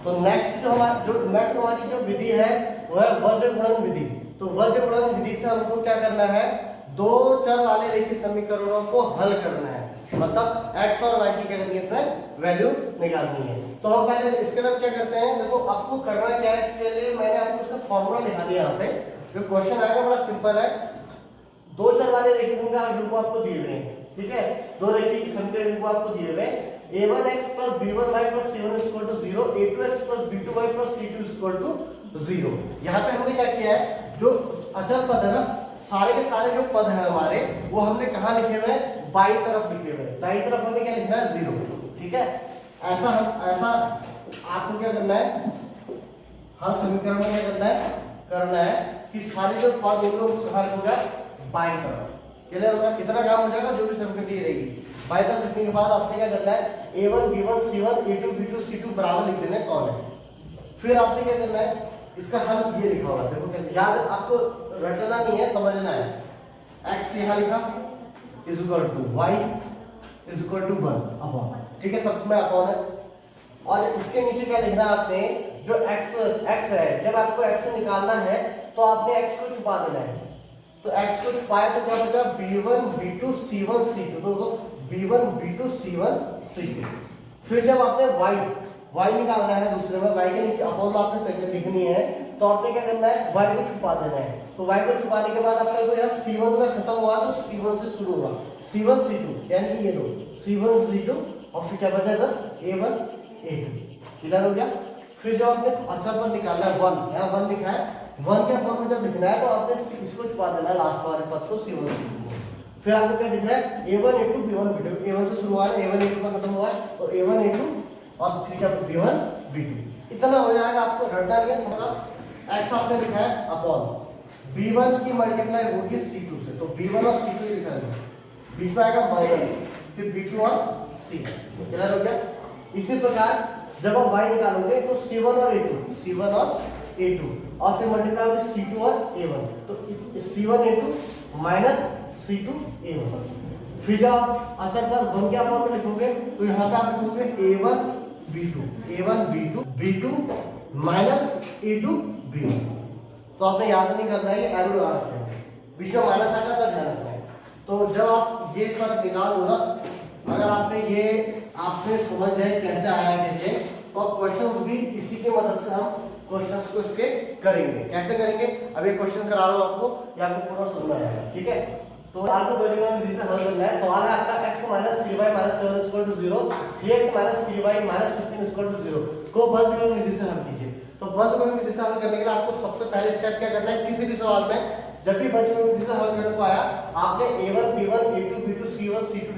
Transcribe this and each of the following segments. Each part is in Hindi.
तो नेक्स्ट हमारी जो विधि है वो है वर्ज्य गुणन विधि। तो वर्ज्य गुणन विधि से हमको क्या करना है, दो चर वाले रैखिक समीकरणों को हल करना है, मतलब x और y की क्या करनी है, इसमें वैल्यू निकालनी है। तो हम पहले इसके बाद क्या करते हैं, देखो आपको करना क्या है, इसके लिए मैंने आपको इसका फॉर्मूला लिखा दिया यहाँ पे। जो क्वेश्चन आएगा बड़ा सिंपल है, दो चर वाले रैखिक समीकरण को आपको दिए हुए हैं, ठीक है, दो रैखिक समीकरण को आपको दिए हुए हैं, a1x + b1y + c1 = 0, a2x + b2y + c2 = 0। यहाँ पे हमने क्या किया है, जो अचल पद है ना, सारे के सारे जो पद हैं हमारे वो हमने कहाँ लिखे हुए हैं, बाई तरफ लिखे हुए हैं। दाई तरफ हमें क्या लिखना है, 0, ठीक है। ऐसा आपको क्या करना है, हर समीकरण में क्या करना है कि सारे जो पद होंगे वो हल होगा बाई तरफ। क्लियर होगा, कितना काम हो जाएगा, जो भी समीकरण दी रहेगी बाई तरफ लिखने के बाद आपने क्या करना है, a1 b1 c1 a2 b2 c2 बराबर लिख देना है कॉलन। फिर आपने क्या करना है, इसका हल ये लिखा होगा, देखो कैसे याद, आपको रटना नहीं है, समझना है। x यहाँ लिखा = y = 1 अपॉन, ठीक है, सब में अपॉन है। और इसके नीचे क्या लिखना है आपने, जो x है, जब आपको x निकालना है तो आपने x को छुपा देना है। तो x को छुपाया तो क्या बचा, b1 b2 c1 c2, तो b1 b2 c1 c2। फिर जब आपने y निकालना है दूसरे में, y के नीचे अपॉन में आपने संख्या लिखनी है, तो आपने क्या करना है, y को छुपा देना है। तो y को छुपाने के बाद आपका जो यहाँ c1 में खत्म हुआ तो c1 से शुरू हुआ, c1 c2 यानी कि ये दो c1 c2, और फिर क्या बचेगा, a1 a2। क्लियर हो गया। फिर जब आपने अचल पद निकालना है 1, यहाँ 1 लिखा है, 1 के अपॉन में जब लिखना है तो आपने इसको छुपा देना है, लास्ट वाले पद को c1 c2। फिर आपको क्या लिखना है, a1 a2 b1 b2, a1 से शुरू हुआ है, a1 a2 का खत्म हुआ है, तो a1 a2 और फिर क्या b1 b2। इतना हो जाएगा, आपको रटना नहीं है, समझा। x आपने लिखा है अपॉन b1 की मल्टीप्लाई होगी c2 से, तो b1 और c2 लिखा है, बीच में आएगा माइनस, फिर b2 और c। क्लियर हो गया। इसी प्रकार जब आप y निकालोगे तो c1 और a2 और फिर मल्टीप्लाई होगी c2 और a1, तो c1 a2 minus c2 a1। फिर जब आप अचल पद 1 के अपॉन में लिखोगे तो यहाँ पे आप लिखोगे a1 b2 b2 minus a2 b1। तो आपने याद नहीं करना है, ये एरो लगा रखना है, बीच में माइनस आएगा तब ध्यान रखना है। तो जब आप ये पद निकाल दो ना, अगर आपने समझ गए कैसे आया कैसे, तो आप क्वेश्चन भी इसी के मदद से हम क्वेश्चंस को इसके करेंगे। कैसे करेंगे, अब ये क्वेश्चन करा रहा हूं आपको, या आपको पूरा समझ आएगा, ठीक है। तो आपको वर्गमूल विधि से हल करना है। सवाल है आपका x - 3y - 7 = 0, 3x - 3y - 15 = 0 को वर्गमूल विधि से हल कीजिए। तो वर्गमूल विधि से हल करने के लिए आपको सबसे पहले स्टेप क्या करना है, किसी भी सवाल में जब भी वर्गमूल विधि से हल करने को आया, आपने a1 b1 a2 b2 c1 c2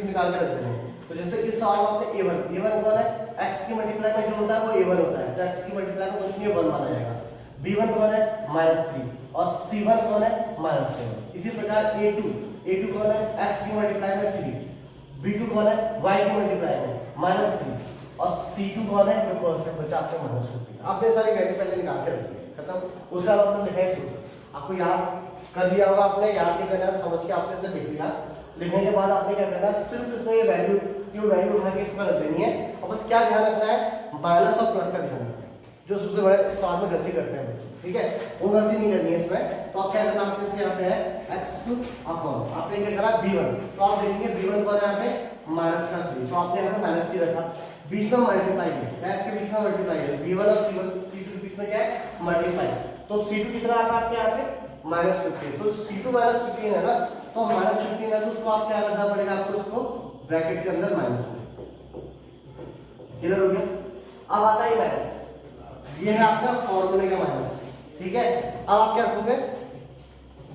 निकाल के रख देना है। तो जैसे इस सवाल में आपने a1 कौन है, x की मल्टीप्लाई में जो होता है वो a1 होता है, तो x की मल्टीप्लाई में कुछ नहीं 1 माना जाएगा। b1 कौन है, -3, और c1 कौन है, -7। इसी प्रकार a2 कौन है, x की मल्टीप्लाई में 3, b2 कौन है, y की मल्टीप्लाई में -3, और c2 कौन है, जो कांस्टेंट बचा आपके -15। आपने सारी वैल्यू पहले निकाल के रखी है, खत्म। उसके बाद आपने लिखा है सूत्र, आपको याद कर दिया होगा, आपने याद नहीं करना, समझ के आपने इसे लिख लिया। लिखने के बाद आपने क्या करना है, सिर्फ इसमें ये वैल्यू उठा के इसमें रख देनी है, और बस क्या ध्यान रखना है, माइनस और प्लस का ध्यान रखना है, जो सबसे बड़े सवाल में गलती करते हैं बच्चे, ठीक है, वो गलती नहीं करनी है इसमें। तो आप क्या करना, आपके से यहाँ पे है x अपॉन, आपने क्या करा b1, तो आप देखेंगे b1 कौन है यहाँ पे, -3, तो आपने यहाँ पे -3 रखा, बीच में मल्टीप्लाई किया, x के बीच में मल्टीप्लाई किया, b1 और c2 के बीच में क्या है, मल्टीप्लाई। तो c2 कितना आता है आपके यहाँ पे, -15, तो c2 -15 है ना, तो -15 है, तो उसको आप क्या रखना पड़ेगा, आपको उसको ब्रैकेट के अंदर माइनस में। क्लियर हो गया। अब आता है माइनस, ये है आपका फॉर्मूले का माइनस, ठीक है। अब आप क्या रखोगे,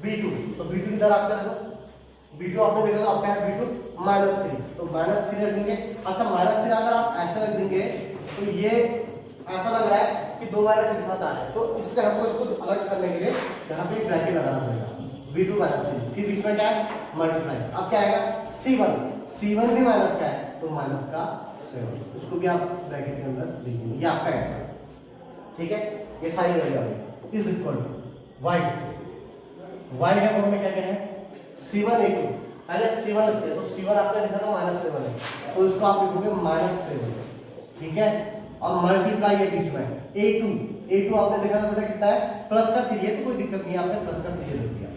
b2, तो b2 इधर आपका देखो, b2 आपने देखा तो आपका है b2 -3, तो -3 रख देंगे। अच्छा -3 अगर आप ऐसा रख देंगे तो ये ऐसा लग रहा है कि दो माइनस एक साथ आ रहा है, तो इसलिए हमको इसको अलग करने के लिए यहाँ पे ब्रैकेट लगाना पड़ेगा, b2 -3, फिर बीच में क्या है, मल्टीप्लाई। अब क्या आएगा, c1 भी माइनस का है, तो -7, उसको भी आप ब्रैकेट के अंदर लिख देंगे, ये आपका आंसर, ठीक है। ये सारी वैल्यू आ गई, इज इक्वल टू y के फॉर्म में क्या क्या है, c1 a2, पहले c1 लिखते हैं, तो c1 आपने लिखा था -7 है, तो इसको आप लिखोगे -7, ठीक है। और मल्टीप्लाई ये बीच में a2 आपने देखा था बेटा कितना है प्लस का 3 है, तो कोई दिक्कत नहीं है, आपने प्लस का 3 रख दिया,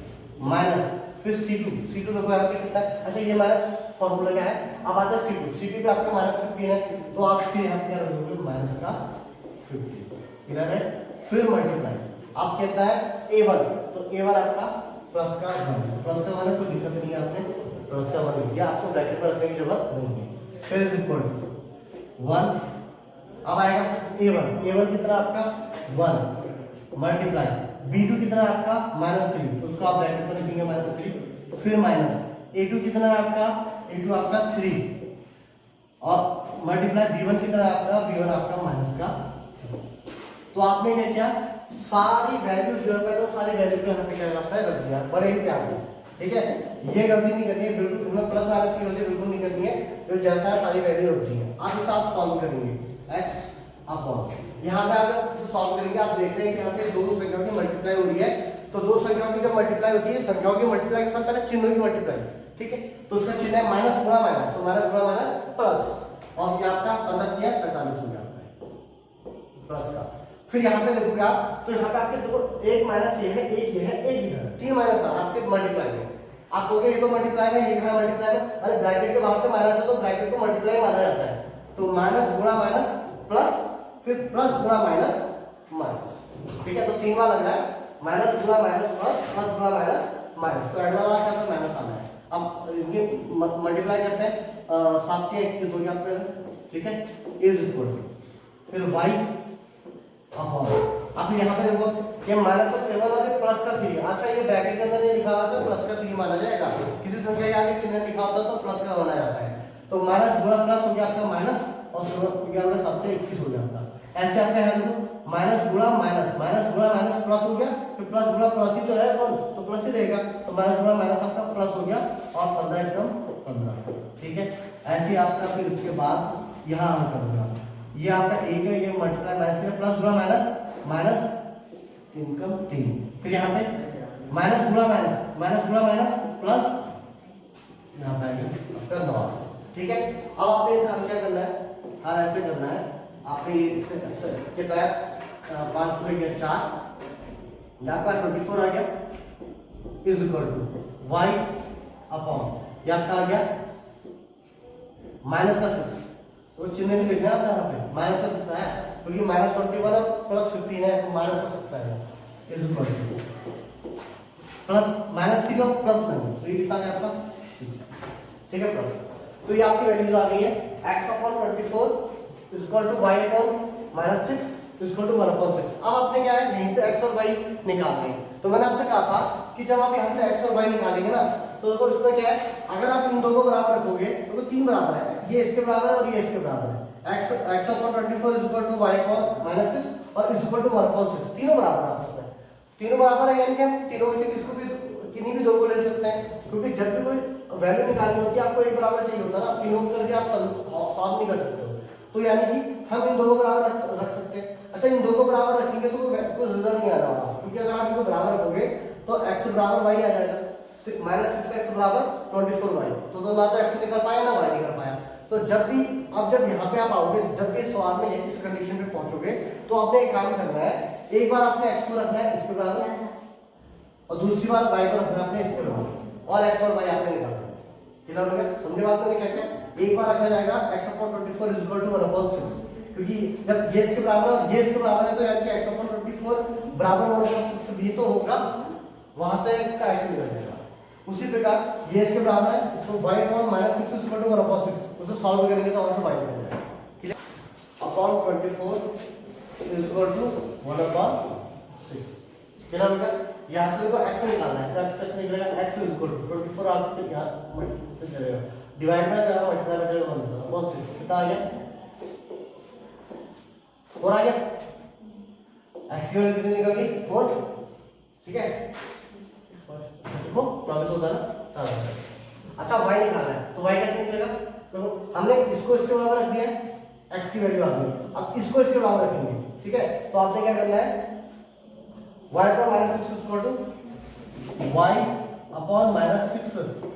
माइनस फिर c2 देखो यहाँ पे कितना है, अच्छा ये माइनस फॉर्मूला क्या है, अब आता है c2 पे आपका माइनस 15 है, तो आप फिर यहाँ क्या रखोगे माइनस का 15, क्लियर है। फिर मल्टीप्लाई आप कहता है a1, तो a1 आपका प्लस का 1 है, कोई दिक्कत नहीं है, आपने प्लस का 1 लिख दिया, आपको ब्रैकेट में रखने की जरूरत नहीं है। फिर इज इक्वल टू 1, अब आएगा a1 कितना आपका 1 मल्टीप्लाई b2 कितना है आपका -3, तो उसको आप ब्रैकेट में लिखेंगे -3, फिर माइनस a2 कितना है आपका, a2 आपका 3 और मल्टीप्लाई b1 कितना है आपका, b1 आपका माइनस का। तो आपने क्या किया, सारी वैल्यूज जो है पहले सारी वैल्यू को यहाँ पे क्या आपने रख दिया बड़े ही प्यार से, ठीक है। ये गलती नहीं करनी है बिल्कुल, तुम्हें प्लस माइनस की गलती बिल्कुल नहीं करनी है, जो जैसा है सारी वैल्यू रख दी है। आप इसे आप सॉल्व करेंगे x अपॉन, यहाँ पे आप सॉल्व करेंगे, आप देख रहे हैं कि यहाँ पे दो संख्याओं की मल्टीप्लाई हो रही है, तो दो संख्याओं की जब मल्टीप्लाई होती है संख्याओं की मल्टीप्लाई के साथ पहले चिन्हों की मल्टीप्लाई, ठीक है, तो उसका चिन्ह है माइनस गुणा माइनस, तो माइनस गुणा माइनस प्लस, और ये आपका 15 किया 45 हो गया प्लस का। फिर यहाँ पे देखोगे आप, तो यहाँ पे आपके दो, एक माइनस ये है, एक ये है, एक इधर, तीन माइनस आपके मल्टीप्लाई में, आप कहोगे ये तो मल्टीप्लाई में, ये कहां मल्टीप्लाई में, अरे ब्रैकेट के बाहर से माइनस है तो ब्रैकेट को मल्टीप्लाई माना जाता है, तो माइनस गुणा माइनस प्लस, फिर प्लस गुणा माइनस माइनस, ठीक है, तो तीन बार लग रहा है, माइनस गुणा माइनस प्लस, प्लस गुणा माइनस माइनस, तो ऐड वाला क्या माइनस आना है। अब ये मल्टीप्लाई करते हैं, 7 के 21 हो गया आपका, ठीक है, इज इक्वल फिर y अपॉन, अब यहाँ पे देखो ये माइनस का 7 और प्लस का 3, अच्छा ये ब्रैकेट के अंदर नहीं लिखा हुआ तो प्लस का 3 माना जाएगा, किसी संख्या के आगे चिन्ह लिखा होता तो प्लस का माना जाता है, तो माइनस गुणा प्लस हो गया आपका माइनस, और 7 से 21 हो गया आपका। ऐसे आपका है देखो माइनस गुणा माइनस, माइनस गुणा माइनस प्लस हो गया, फिर प्लस गुणा प्लस ही तो है कौन, तो प्लस ही रहेगा, तो माइनस गुणा माइनस आपका प्लस हो गया, और 15 एकदम 15, ठीक है। ऐसे आपका फिर इसके बाद यहाँ हल करूंगा, ये आपका एक है, ये मल्टीप्लाई माइनस प्लस गुणा माइनस माइनस 3 का 3, फिर यहाँ पे माइनस गुणा माइनस, माइनस गुणा माइनस प्लस यहाँ पे आपका 9, ठीक है। अब आपने इसका क्या करना है, हर ऐसे करना है, आपने इसे कितना है 5 तो गया 4, यहाँ का 24 आ गया, is equal to y upon यहाँ का आ गया माइनस का 6, वो चिन्ह नहीं लिखना है आपने यहाँ पे, माइनस का 6 है क्योंकि माइनस 21 और प्लस 15 है, तो माइनस का 6 है, is equal two plus minus 3 और प्लस नहीं, तो ये कितना है आपका 6, ठीक है, प्लस। तो ये आपकी वैल्यूज आ गई है, x upon 24 is equal to y upon minus 6 is equal to 1/6। अब आपने क्या है यहीं से x और y निकालने हैं, तो मैंने आपसे कहा था कि जब आप यहाँ से x और y निकालेंगे ना, तो देखो इसमें क्या है, अगर आप इन दोनों को बराबर रखोगे तो 3 बराबर है, ये इसके बराबर है और ये इसके बराबर है, x upon 24 is equal to y upon minus 6 और इज इक्वल टू 1/6, तीनों बराबर है आपस में, तीनों बराबर है, यानी कि हम तीनों में से किसको भी किन्हीं भी दो को ले सकते हैं, क्योंकि जब भी कोई वैल्यू निकालनी होती है आपको एक बराबर चाहिए होता है ना, तीनों करके आप सॉल्व नहीं कर सकते हो, तो यानी कि हम इन दो को बराबर रख सकते हैं। अच्छा इन दो को बराबर रखेंगे तो कोई रिजल्ट नहीं आ रहा होगा, क्योंकि अगर आप इनको बराबर रखोगे तो x बराबर y आ जाएगा, -6x बराबर 24y, तो ना तो x निकल पाया ना y निकल पाया। तो जब भी जब यहाँ पे आप आओगे, जब भी सवाल में इस कंडीशन पे पहुंचोगे, तो आपने एक काम करना है, एक बार आपने x को रखना है इसके बराबर और दूसरी बार y को रखना है आपने इसके बराबर, और x और y आपने निकालना है, क्लियर हो गया, समझे बात मैंने क्या क्या। एक बार रखा जाएगा x upon 24 is equal to 1/6, क्योंकि जब ये इसके बराबर और ये इसके बराबर है तो यानी कि x अपॉन 24 बराबर 1/6 भी तो होगा, वहां से का x निकल जाएगा। उसी प्रकार ये इसके बराबर है तो y upon -6 is equal to 1/6, उसको सॉल्व करेंगे तो वहां से y निकल जाएगा, clear. Upon 24 is equal to 1/6, clear हो गया। यहां से देखो x निकालना है, तो x कैसे निकलेगा, x इज इक्वल टू 24 आपके यहां मल्टीप्लाई करेगा, डिवाइड में करेगा मल्टीप्लाई में करेगा 1/6, कितना आ गया 4 आ गया, x की वैल्यू कितनी निकल गई 4, ठीक है, देखो 24 होता है ना। अच्छा y निकालना है, तो y कैसे निकलेगा, तो हमने इसको इसके बराबर रख दिया है, x की वैल्यू आ गई, अब इसको इसके बराबर रखेंगे, ठीक है, तो आपने क्या करना है y upon -6 is equal to y upon -6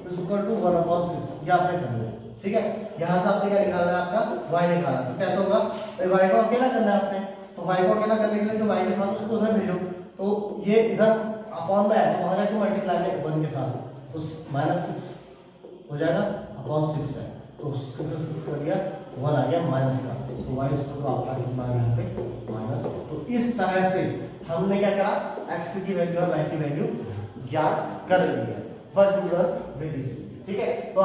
is equal to 1/6, ये आपने करना है, ठीक है। यहाँ से आपने क्या निकालना है, आपका y निकालना। तो कैसे होगा, y को अकेला करना है आपने, तो y को अकेला करने के लिए जो y के साथ उसको उधर भेजो, तो ये इधर अपॉन में है तो वहां जाके मल्टीप्लाई में 1 के साथ, तो -6 हो जाएगा, अपॉन 6 है तो 6 से 6 कर दिया 1 आ गया माइनस का, तो y स्क्वायर तो आपका कितना आ गया यहाँ पे माइनस। तो इस तरह से हमने क्या करा, x की वैल्यू और y की वैल्यू ज्ञात कर ली है वर्गमूल विधि से, ठीक है। तो